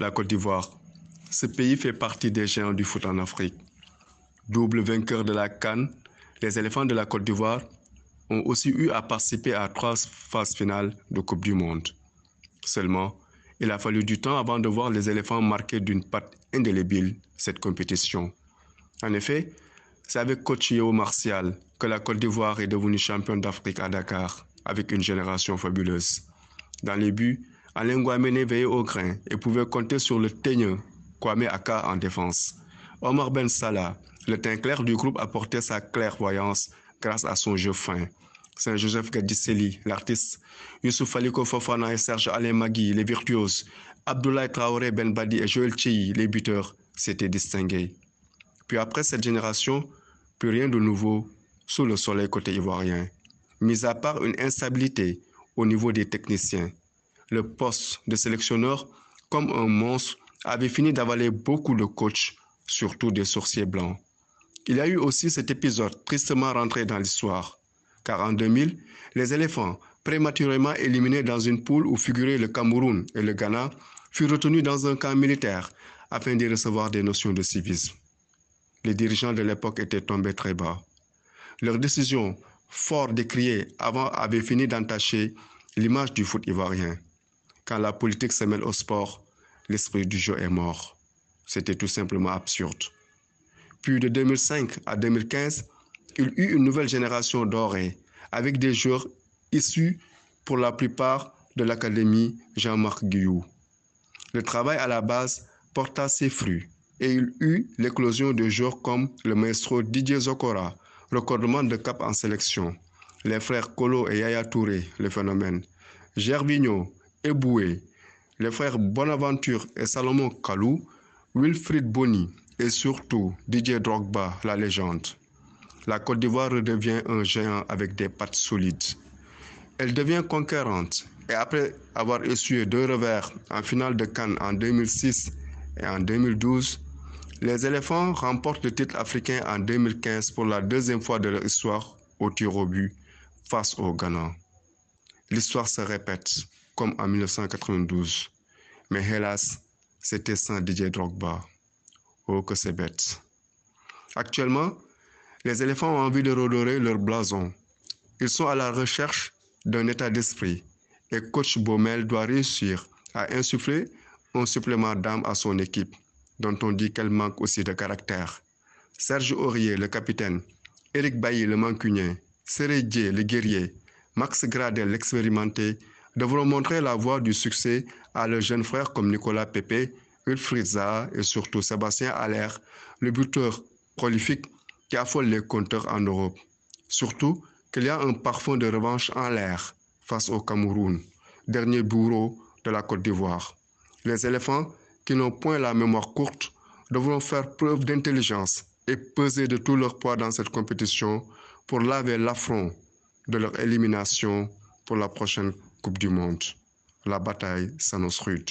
La Côte d'Ivoire. Ce pays fait partie des géants du foot en Afrique. Double vainqueur de la CAN, les éléphants de la Côte d'Ivoire ont aussi eu à participer à 3 phases finales de Coupe du Monde. Seulement, il a fallu du temps avant de voir les éléphants marquer d'une patte indélébile cette compétition. En effet, c'est avec coach Yeo Martial que la Côte d'Ivoire est devenue championne d'Afrique à Dakar, avec une génération fabuleuse. Dans les buts, Alain Guamene veillait au grain et pouvait compter sur le teigneux Kwame Aka en défense. Omar Ben Salah, le teint clair du groupe, apportait sa clairvoyance grâce à son jeu fin. Saint-Joseph Gadisseli, l'artiste, Youssouf Aliko Fofana et Serge Alain Magui, les virtuoses, Abdoulaye Traoré Ben Badi et Joël Tchei, les buteurs, s'étaient distingués. Puis après cette génération, plus rien de nouveau sous le soleil côté ivoirien, mis à part une instabilité au niveau des techniciens. Le poste de sélectionneur, comme un monstre, avait fini d'avaler beaucoup de coachs, surtout des sorciers blancs. Il y a eu aussi cet épisode tristement rentré dans l'histoire, car en 2000, les éléphants, prématurément éliminés dans une poule où figuraient le Cameroun et le Ghana, furent retenus dans un camp militaire afin d'y recevoir des notions de civisme. Les dirigeants de l'époque étaient tombés très bas. Leur décision, fort décriée avant, avait fini d'entacher l'image du foot ivoirien. Quand la politique se mêle au sport, l'esprit du jeu est mort. C'était tout simplement absurde. Puis de 2005 à 2015, il y eut une nouvelle génération dorée, avec des joueurs issus pour la plupart de l'académie Jean-Marc Guillou. Le travail à la base porta ses fruits et il eut l'éclosion de joueurs comme le maestro Didier Zokora, recordman de cap en sélection, les frères Kolo et Yaya Touré, le phénomène, Gervinho et Boué, les frères Bonaventure et Salomon Kalou, Wilfried Bony et surtout Didier Drogba, la légende. La Côte d'Ivoire redevient un géant avec des pattes solides. Elle devient conquérante et après avoir essuyé 2 revers en finale de CAN en 2006 et en 2012, les éléphants remportent le titre africain en 2015 pour la 2e fois de leur histoire au tir au but face au Ghana. L'histoire se répète comme en 1992, mais hélas, c'était sans Didier Drogba. Oh que c'est bête. Actuellement, les éléphants ont envie de redorer leur blason. Ils sont à la recherche d'un état d'esprit et coach Baumel doit réussir à insuffler un supplément d'âme à son équipe, dont on dit qu'elle manque aussi de caractère. Serge Aurier, le capitaine, Éric Bailly, le mancunien, Seré Dié, le guerrier, Max Gradel, l'expérimenté, devront montrer la voie du succès à leurs jeunes frères comme Nicolas Pepe, Wilfried Zaha et surtout Sébastien Haller, le buteur prolifique qui affole les compteurs en Europe. Surtout qu'il y a un parfum de revanche en l'air face au Cameroun, dernier bourreau de la Côte d'Ivoire. Les éléphants, qui n'ont point la mémoire courte, devront faire preuve d'intelligence et peser de tout leur poids dans cette compétition pour laver l'affront de leur élimination pour la prochaine Coupe du Monde. La bataille s'annonce rude.